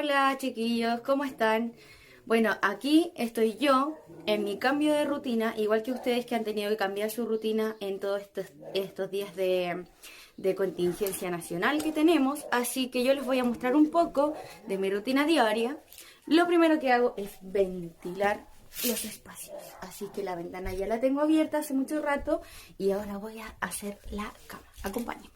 Hola chiquillos, ¿cómo están? Bueno, aquí estoy yo en mi cambio de rutina, igual que ustedes que han tenido que cambiar su rutina en todos estos días de contingencia nacional que tenemos, así que yo les voy a mostrar un poco de mi rutina diaria. Lo primero que hago es ventilar los espacios, así que la ventana ya la tengo abierta hace mucho rato y ahora voy a hacer la cama. Acompáñenme.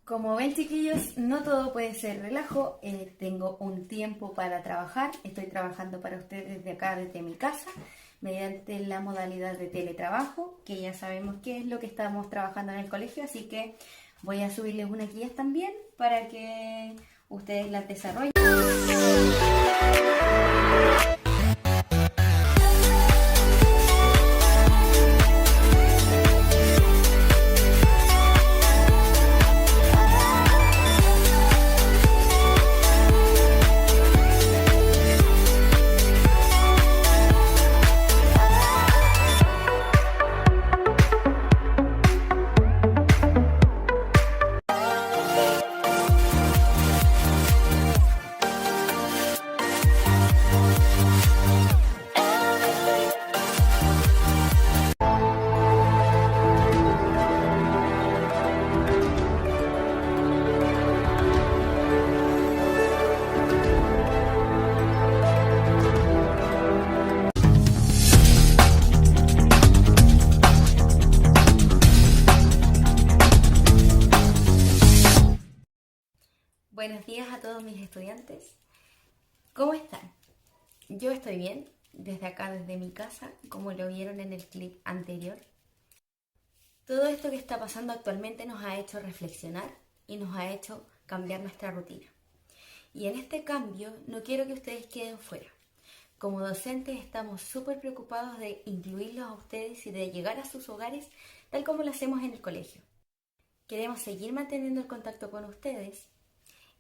Como ven chiquillos, no todo puede ser relajo, tengo un tiempo para trabajar, estoy trabajando para ustedes desde acá, desde mi casa, mediante la modalidad de teletrabajo, que ya sabemos qué es lo que estamos trabajando en el colegio, así que voy a subirles unas guías también para que ustedes las desarrollen. Buenos días a todos mis estudiantes. ¿Cómo están? Yo estoy bien, desde acá, desde mi casa, como lo vieron en el clip anterior. Todo esto que está pasando actualmente nos ha hecho reflexionar y nos ha hecho cambiar nuestra rutina. Y en este cambio no quiero que ustedes queden fuera. Como docentes estamos súper preocupados de incluirlos a ustedes y de llegar a sus hogares tal como lo hacemos en el colegio. Queremos seguir manteniendo el contacto con ustedes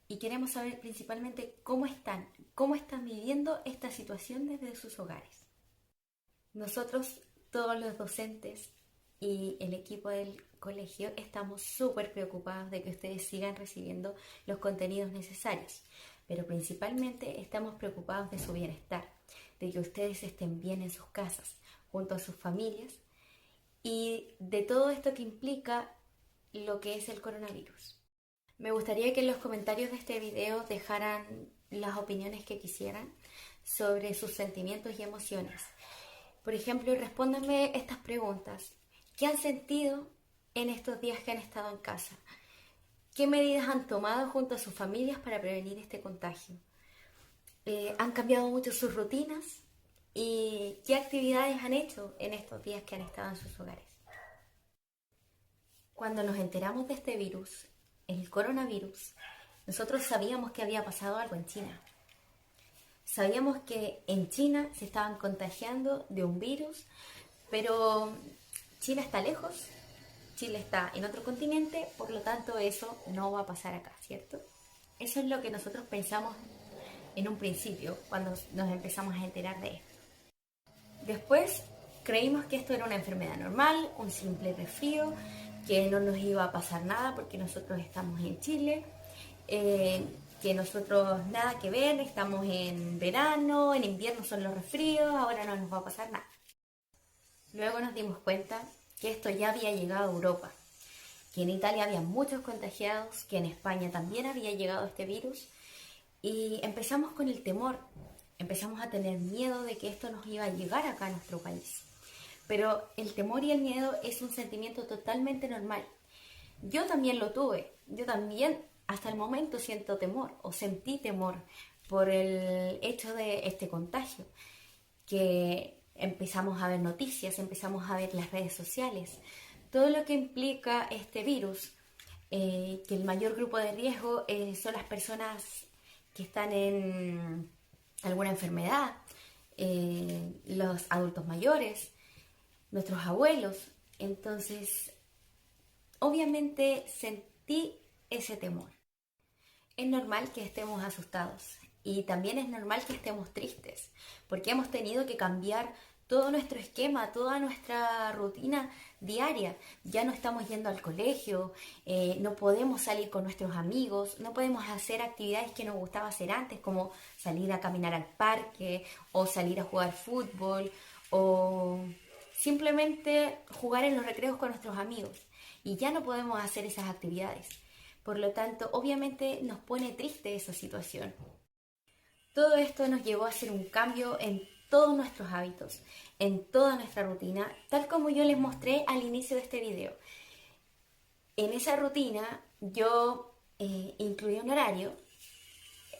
y queremos saber principalmente cómo están viviendo esta situación desde sus hogares. Nosotros, todos los docentes y el equipo del colegio, estamos súper preocupados de que ustedes sigan recibiendo los contenidos necesarios, pero principalmente estamos preocupados de su bienestar, de que ustedes estén bien en sus casas, junto a sus familias y de todo esto que implica lo que es el coronavirus. Me gustaría que en los comentarios de este video dejaran las opiniones que quisieran sobre sus sentimientos y emociones. Por ejemplo, respóndanme estas preguntas. ¿Qué han sentido en estos días que han estado en casa? ¿Qué medidas han tomado junto a sus familias para prevenir este contagio? ¿Han cambiado mucho sus rutinas? ¿Y qué actividades han hecho en estos días que han estado en sus hogares? Cuando nos enteramos de este virus, el coronavirus, nosotros sabíamos que había pasado algo en China. Sabíamos que en China se estaban contagiando de un virus, pero China está lejos, Chile está en otro continente, por lo tanto eso no va a pasar acá, ¿cierto? Eso es lo que nosotros pensamos en un principio, cuando nos empezamos a enterar de esto. Después creímos que esto era una enfermedad normal, un simple resfrío, que no nos iba a pasar nada porque nosotros estamos en Chile, que nosotros nada que ver, estamos en verano, en invierno son los resfríos, ahora no nos va a pasar nada. Luego nos dimos cuenta que esto ya había llegado a Europa, que en Italia había muchos contagiados, que en España también había llegado este virus, y empezamos con el temor, empezamos a tener miedo de que esto nos iba a llegar acá a nuestro país. Pero el temor y el miedo es un sentimiento totalmente normal. Yo también lo tuve, yo también hasta el momento siento temor o sentí temor por el hecho de este contagio, que empezamos a ver noticias, empezamos a ver las redes sociales, todo lo que implica este virus, que el mayor grupo de riesgo son las personas que están en alguna enfermedad, los adultos mayores, nuestros abuelos. Entonces, obviamente sentí ese temor. Es normal que estemos asustados y también es normal que estemos tristes, porque hemos tenido que cambiar todo nuestro esquema, toda nuestra rutina diaria. Ya no estamos yendo al colegio, no podemos salir con nuestros amigos, no podemos hacer actividades que nos gustaba hacer antes, como salir a caminar al parque o salir a jugar fútbol o simplemente jugar en los recreos con nuestros amigos. Y ya no podemos hacer esas actividades. Por lo tanto, obviamente nos pone triste esa situación. Todo esto nos llevó a hacer un cambio en todos nuestros hábitos, en toda nuestra rutina, tal como yo les mostré al inicio de este video. En esa rutina yo incluí un horario.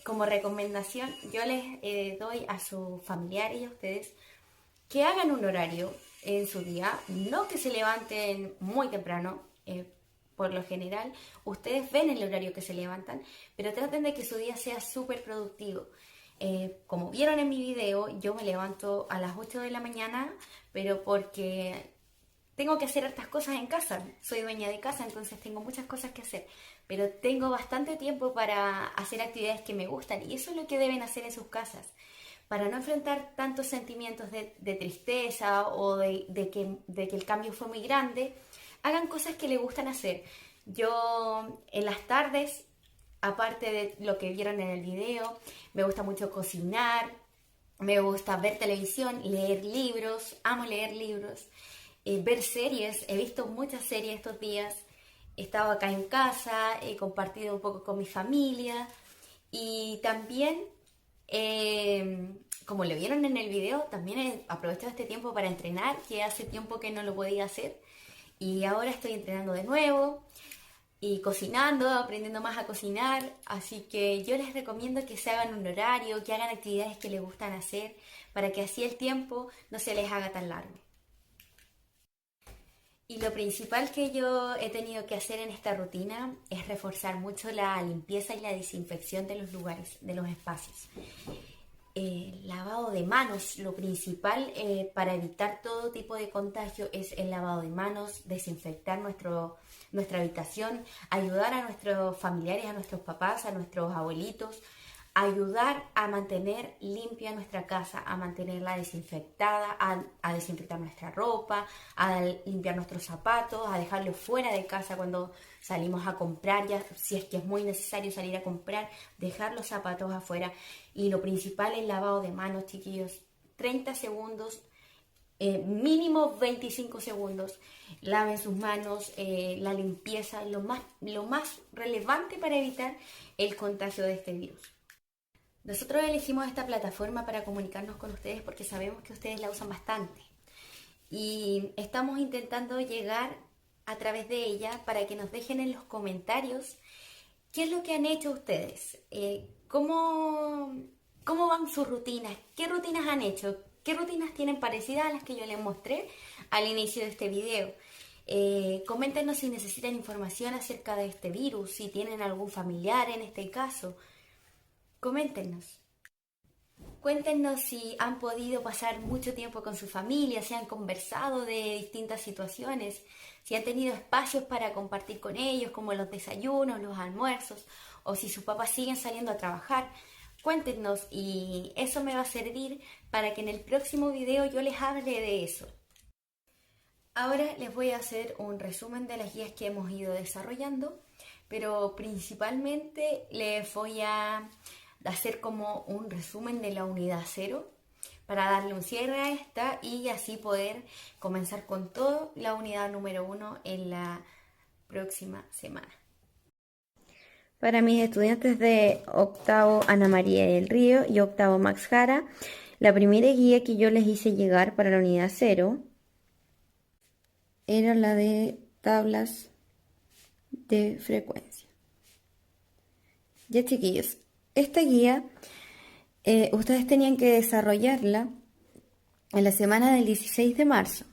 Como recomendación, yo les doy a sus familiares y a ustedes que hagan un horario en su día, no que se levanten muy temprano. Por lo general, ustedes ven el horario que se levantan, pero traten de que su día sea súper productivo. Como vieron en mi video, yo me levanto a las 8 de la mañana, pero porque tengo que hacer hartas cosas en casa. Soy dueña de casa, entonces tengo muchas cosas que hacer, pero tengo bastante tiempo para hacer actividades que me gustan, y eso es lo que deben hacer en sus casas, para no enfrentar tantos sentimientos de tristeza o de que el cambio fue muy grande. Hagan cosas que les gustan hacer. Yo en las tardes, aparte de lo que vieron en el video, me gusta mucho cocinar, me gusta ver televisión, leer libros, amo leer libros, ver series. He visto muchas series estos días. He estado acá en casa, he compartido un poco con mi familia y también, como lo vieron en el video, también he aprovechado este tiempo para entrenar, que hace tiempo que no lo podía hacer. Y ahora estoy entrenando de nuevo y cocinando, aprendiendo más a cocinar. Así que yo les recomiendo que se hagan un horario, que hagan actividades que les gustan hacer, para que así el tiempo no se les haga tan largo. Y lo principal que yo he tenido que hacer en esta rutina es reforzar mucho la limpieza y la desinfección de los lugares, de los espacios. Lavado de manos, lo principal para evitar todo tipo de contagio es el lavado de manos, desinfectar nuestra habitación, ayudar a nuestros familiares, a nuestros papás, a nuestros abuelitos, ayudar a mantener limpia nuestra casa, a mantenerla desinfectada, a desinfectar nuestra ropa, a limpiar nuestros zapatos, a dejarlos fuera de casa cuando salimos a comprar, ya si es que es muy necesario salir a comprar, dejar los zapatos afuera. Y lo principal es el lavado de manos, chiquillos. 30 segundos, mínimo 25 segundos. Laven sus manos, la limpieza, lo más relevante para evitar el contagio de este virus. Nosotros elegimos esta plataforma para comunicarnos con ustedes porque sabemos que ustedes la usan bastante. Y estamos intentando llegar a través de ella para que nos dejen en los comentarios qué es lo que han hecho ustedes, cómo van sus rutinas, qué rutinas han hecho, qué rutinas tienen parecidas a las que yo les mostré al inicio de este video. Coméntenos si necesitan información acerca de este virus, si tienen algún familiar en este caso. Coméntenos. Cuéntenos si han podido pasar mucho tiempo con su familia, si han conversado de distintas situaciones, si han tenido espacios para compartir con ellos, como los desayunos, los almuerzos, o si sus papás siguen saliendo a trabajar. Cuéntenos y eso me va a servir para que en el próximo video yo les hable de eso. Ahora les voy a hacer un resumen de las guías que hemos ido desarrollando, pero principalmente les voy a hacer como un resumen de la unidad 0 para darle un cierre a esta y así poder comenzar con todo la unidad número 1 en la próxima semana. Para mis estudiantes de octavo Ana María del Río y octavo Max Jara, la primera guía que yo les hice llegar para la unidad 0 era la de tablas de frecuencia. Ya, chiquillos, esta guía ustedes tenían que desarrollarla en la semana del 16 de marzo.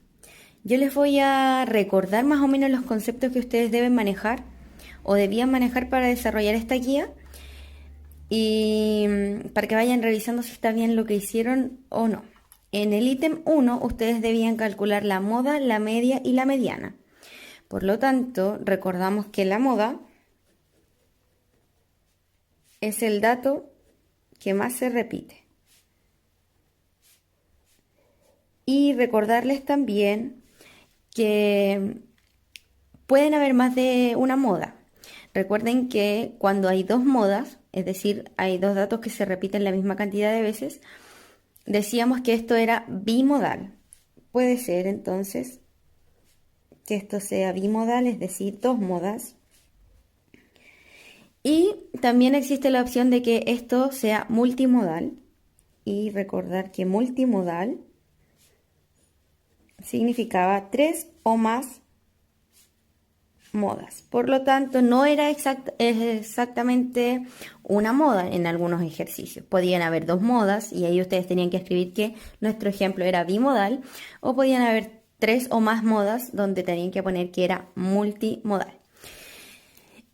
Yo les voy a recordar más o menos los conceptos que ustedes deben manejar o debían manejar para desarrollar esta guía y para que vayan revisando si está bien lo que hicieron o no. En el ítem 1 ustedes debían calcular la moda, la media y la mediana. Por lo tanto, recordamos que la moda es el dato que más se repite. Y recordarles también que pueden haber más de una moda. Recuerden que cuando hay dos modas, es decir, hay dos datos que se repiten la misma cantidad de veces, decíamos que esto era bimodal. Puede ser entonces que esto sea bimodal, es decir, dos modas. Y también existe la opción de que esto sea multimodal. Y recordar que multimodal significaba 3 o más modas. Por lo tanto, no era exactamente una moda en algunos ejercicios. Podían haber dos modas y ahí ustedes tenían que escribir que nuestro ejemplo era bimodal, o podían haber 3 o más modas donde tenían que poner que era multimodal.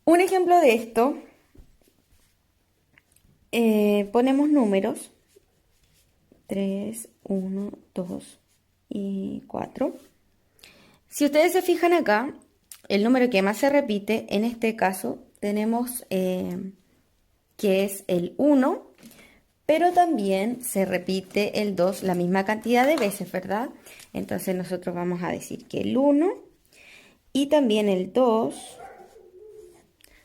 Un ejemplo de esto, ponemos números 3, 1, 2 y 4. Si ustedes se fijan acá, el número que más se repite, en este caso, tenemos que es el 1, pero también se repite el 2 la misma cantidad de veces, ¿verdad? Entonces nosotros vamos a decir que el 1 y también el 2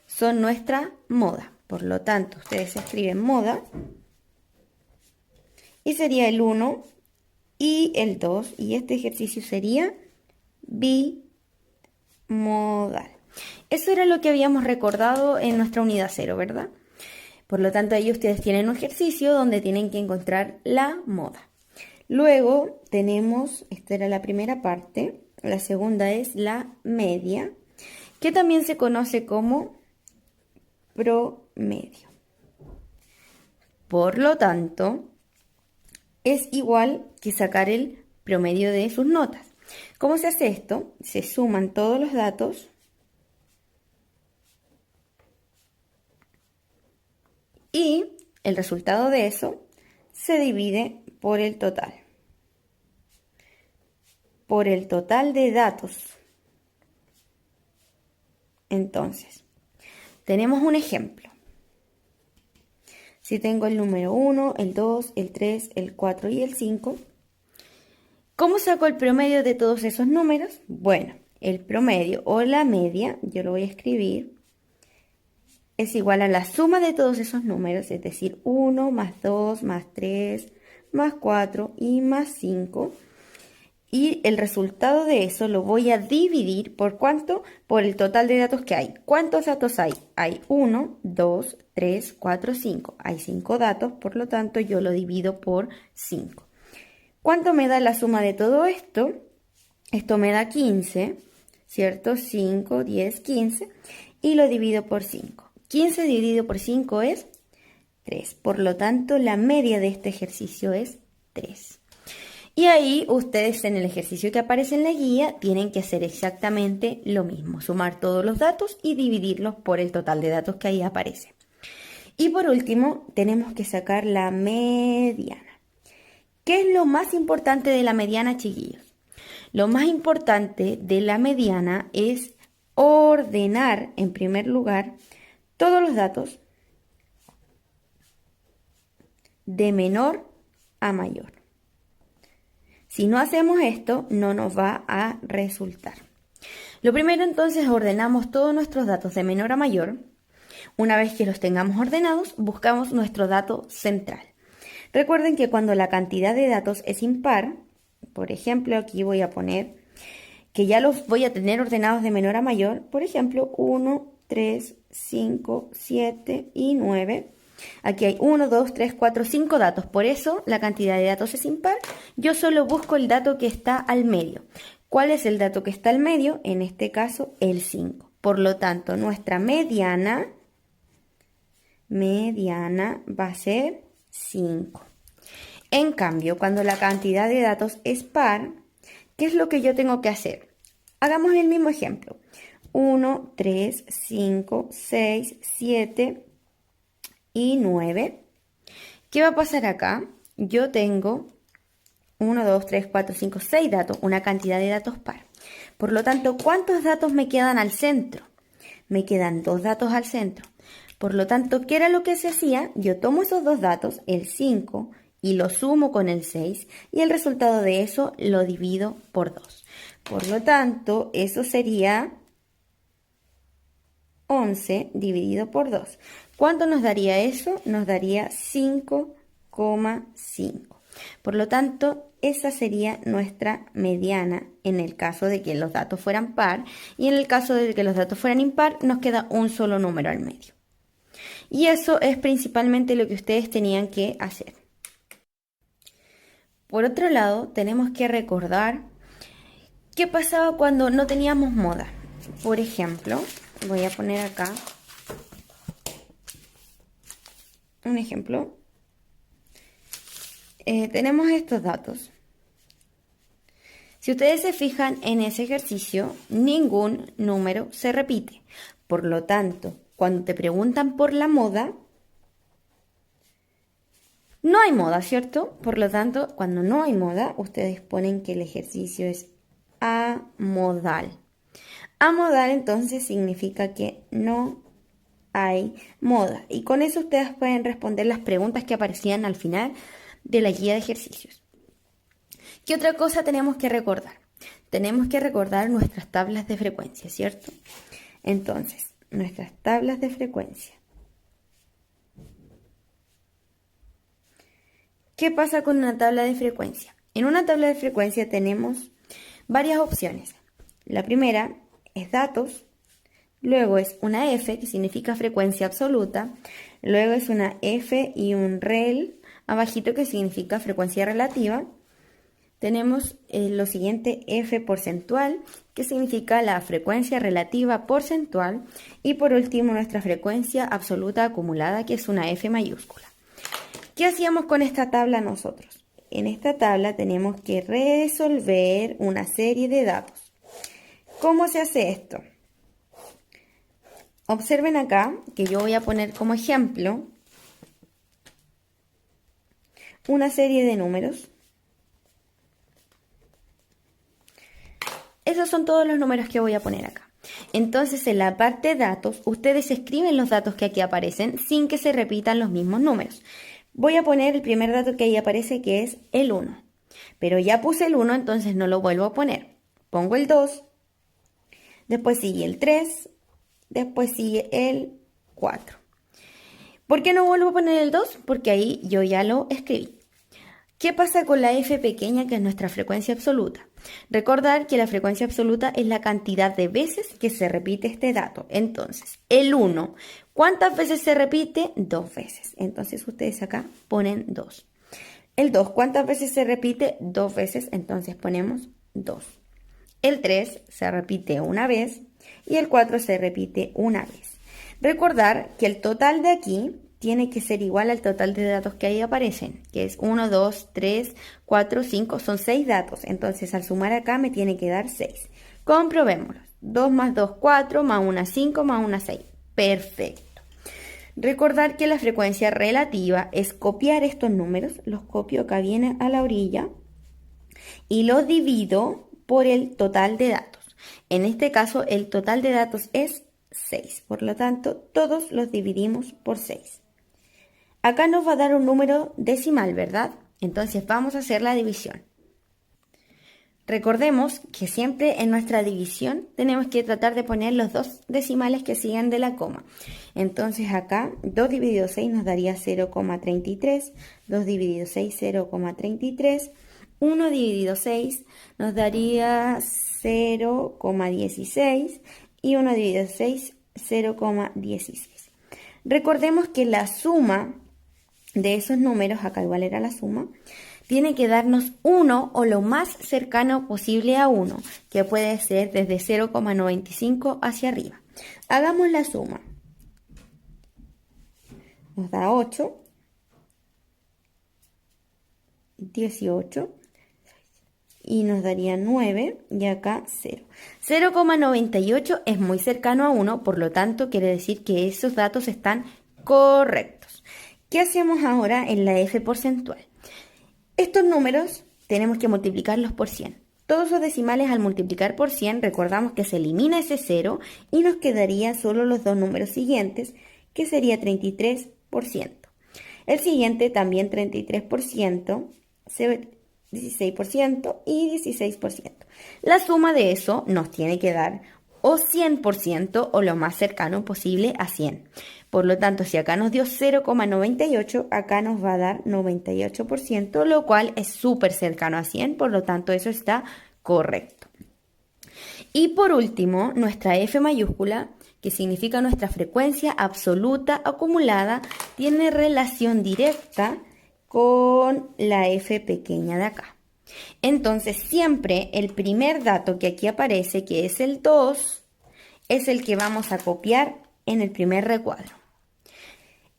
son nuestra moda. Por lo tanto, ustedes escriben moda y sería el 1 y el 2, y este ejercicio sería bimodal. Eso era lo que habíamos recordado en nuestra unidad 0, ¿verdad? Por lo tanto, ahí ustedes tienen un ejercicio donde tienen que encontrar la moda. Luego tenemos, esta era la primera parte, la segunda es la media, que también se conoce como promedio. Por lo tanto, es igual que sacar el promedio de sus notas. ¿Cómo se hace esto? Se suman todos los datos y el resultado de eso se divide por el total. Por el total de datos. Entonces, tenemos un ejemplo. Si tengo el número 1, el 2, el 3, el 4 y el 5, ¿cómo saco el promedio de todos esos números? Bueno, el promedio o la media, yo lo voy a escribir, es igual a la suma de todos esos números, es decir, 1 más 2 más 3 más 4 y más 5. y el resultado de eso lo voy a dividir por ¿cuánto? Por el total de datos que hay. ¿Cuántos datos hay? Hay 1, 2, 3, 4, 5. Hay 5 datos, por lo tanto yo lo divido por 5. ¿Cuánto me da la suma de todo esto? Esto me da 15, ¿cierto? 5, 10, 15 y lo divido por 5. 15 dividido por 5 es 3. Por lo tanto, la media de este ejercicio es 3. Y ahí ustedes en el ejercicio que aparece en la guía tienen que hacer exactamente lo mismo, sumar todos los datos y dividirlos por el total de datos que ahí aparece. Y por último, tenemos que sacar la mediana. ¿Qué es lo más importante de la mediana, chiquillos? Lo más importante de la mediana es ordenar, en primer lugar, todos los datos de menor a mayor. Si no hacemos esto, no nos va a resultar. Lo primero entonces ordenamos todos nuestros datos de menor a mayor. Una vez que los tengamos ordenados, buscamos nuestro dato central. Recuerden que cuando la cantidad de datos es impar, por ejemplo, aquí voy a poner que ya los voy a tener ordenados de menor a mayor, por ejemplo, 1, 3, 5, 7 y 9. Aquí hay 1, 2, 3, 4, 5 datos. Por eso la cantidad de datos es impar. Yo solo busco el dato que está al medio. ¿Cuál es el dato que está al medio? En este caso, el 5. Por lo tanto, nuestra mediana va a ser 5. En cambio, cuando la cantidad de datos es par, ¿qué es lo que yo tengo que hacer? Hagamos el mismo ejemplo. 1, 3, 5, 6, 7 y 9. ¿Qué va a pasar acá? Yo tengo 1, 2, 3, 4, 5, 6 datos, una cantidad de datos par. Por lo tanto, ¿cuántos datos me quedan al centro? Me quedan 2 datos al centro. Por lo tanto, ¿qué era lo que se hacía? Yo tomo esos 2 datos, el 5, y lo sumo con el 6, y el resultado de eso lo divido por 2. Por lo tanto, eso sería 11 dividido por 2. ¿Cuánto nos daría eso? Nos daría 5,5. Por lo tanto, esa sería nuestra mediana en el caso de que los datos fueran par, y en el caso de que los datos fueran impar, nos queda un solo número al medio. Y eso es principalmente lo que ustedes tenían que hacer. Por otro lado, tenemos que recordar qué pasaba cuando no teníamos moda. Por ejemplo, voy a poner acá un ejemplo. Tenemos estos datos. Si ustedes se fijan en ese ejercicio, ningún número se repite. Por lo tanto, cuando te preguntan por la moda, no hay moda, ¿cierto? Por lo tanto, cuando no hay moda, ustedes ponen que el ejercicio es amodal. Amodal entonces significa que no hay moda. Y con eso ustedes pueden responder las preguntas que aparecían al final de la guía de ejercicios. ¿Qué otra cosa tenemos que recordar? Tenemos que recordar nuestras tablas de frecuencia, ¿cierto? Entonces, nuestras tablas de frecuencia. ¿Qué pasa con una tabla de frecuencia? En una tabla de frecuencia tenemos varias opciones. La primera es datos, luego es una F, que significa frecuencia absoluta, luego es una F y un rel abajito, que significa frecuencia relativa. Tenemos lo siguiente, F porcentual, que significa la frecuencia relativa porcentual, y por último nuestra frecuencia absoluta acumulada, que es una F mayúscula. ¿Qué hacíamos con esta tabla nosotros? En esta tabla tenemos que resolver una serie de datos. ¿Cómo se hace esto? Observen acá que yo voy a poner como ejemplo una serie de números. Esos son todos los números que voy a poner acá. Entonces, en la parte datos, ustedes escriben los datos que aquí aparecen sin que se repitan los mismos números. Voy a poner el primer dato que ahí aparece, que es el 1. Pero ya puse el 1, entonces no lo vuelvo a poner. Pongo el 2, después sigue el 3, después sigue el 4. ¿Por qué no vuelvo a poner el 2? Porque ahí yo ya lo escribí. ¿Qué pasa con la F pequeña, que es nuestra frecuencia absoluta? Recordar que la frecuencia absoluta es la cantidad de veces que se repite este dato. Entonces, el 1, ¿cuántas veces se repite? 2 veces. Entonces, ustedes acá ponen 2. El 2, ¿cuántas veces se repite? 2 veces. Entonces, ponemos 2. El 3 se repite una vez y el 4 se repite una vez. Recordar que el total de aquí tiene que ser igual al total de datos que ahí aparecen, que es 1, 2, 3, 4, 5, son 6 datos. Entonces, al sumar acá me tiene que dar 6. Comprobémoslo. 2 más 2, 4, más 1, 5, más 1, 6. Perfecto. Recordar que la frecuencia relativa es copiar estos números, los copio acá viene a la orilla y los divido por el total de datos. En este caso, el total de datos es 6, por lo tanto, todos los dividimos por 6. Acá nos va a dar un número decimal, ¿verdad? Entonces vamos a hacer la división. Recordemos que siempre en nuestra división tenemos que tratar de poner los dos decimales que siguen de la coma. Entonces acá 2 dividido 6 nos daría 0,33, 2 dividido 6, 0,33, 1 dividido 6 nos daría 0,16 y 1 dividido 6, 0,16. Recordemos que la suma de esos números, acá igual era la suma, tiene que darnos 1 o lo más cercano posible a 1, que puede ser desde 0,95 hacia arriba. Hagamos la suma. Nos da 8, 18 y nos daría 9 y acá 0. 0,98 es muy cercano a 1, por lo tanto quiere decir que esos datos están correctos. ¿Qué hacemos ahora en la F porcentual? Estos números tenemos que multiplicarlos por 100. Todos los decimales al multiplicar por 100, recordamos que se elimina ese 0 y nos quedarían solo los dos números siguientes, que sería 33%. El siguiente también 33%, 16% y 16%. La suma de eso nos tiene que dar o 100% o lo más cercano posible a 100. Por lo tanto, si acá nos dio 0,98, acá nos va a dar 98%, lo cual es súper cercano a 100, por lo tanto eso está correcto. Y por último, nuestra F mayúscula, que significa nuestra frecuencia absoluta acumulada, tiene relación directa con la F pequeña de acá. Entonces, siempre el primer dato que aquí aparece, que es el 2, es el que vamos a copiar en el primer recuadro.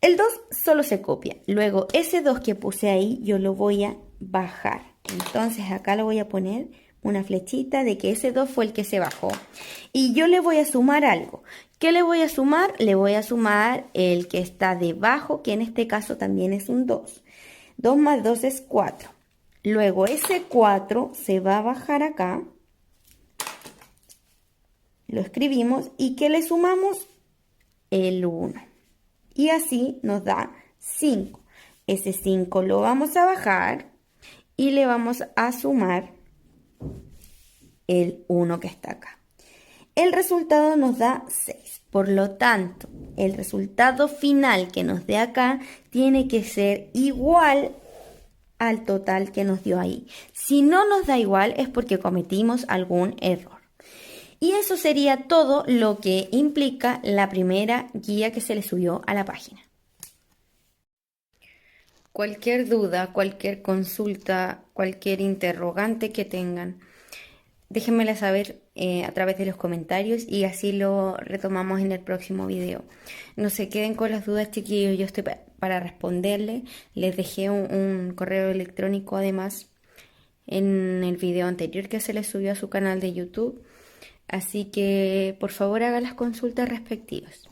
El 2 solo se copia. Luego, ese 2 que puse ahí, yo lo voy a bajar. Entonces, acá lo voy a poner una flechita de que ese 2 fue el que se bajó. Y yo le voy a sumar algo. ¿Qué le voy a sumar? Le voy a sumar el que está debajo, que en este caso también es un 2. 2 más 2 es 4. Luego, ese 4 se va a bajar acá. Lo escribimos. ¿Y qué le sumamos? El 1. Y así nos da 5. Ese 5 lo vamos a bajar y le vamos a sumar el 1 que está acá. El resultado nos da 6. Por lo tanto, el resultado final que nos dé acá tiene que ser igual al total que nos dio ahí. Si no nos da igual es porque cometimos algún error. Y eso sería todo lo que implica la primera guía que se le subió a la página. Cualquier duda, cualquier consulta, cualquier interrogante que tengan, déjenmela saber a través de los comentarios y así lo retomamos en el próximo video. No se queden con las dudas, chiquillos, yo estoy para responderles. Les dejé un correo electrónico además en el video anterior que se les subió a su canal de YouTube. Así que por favor hagan las consultas respectivas.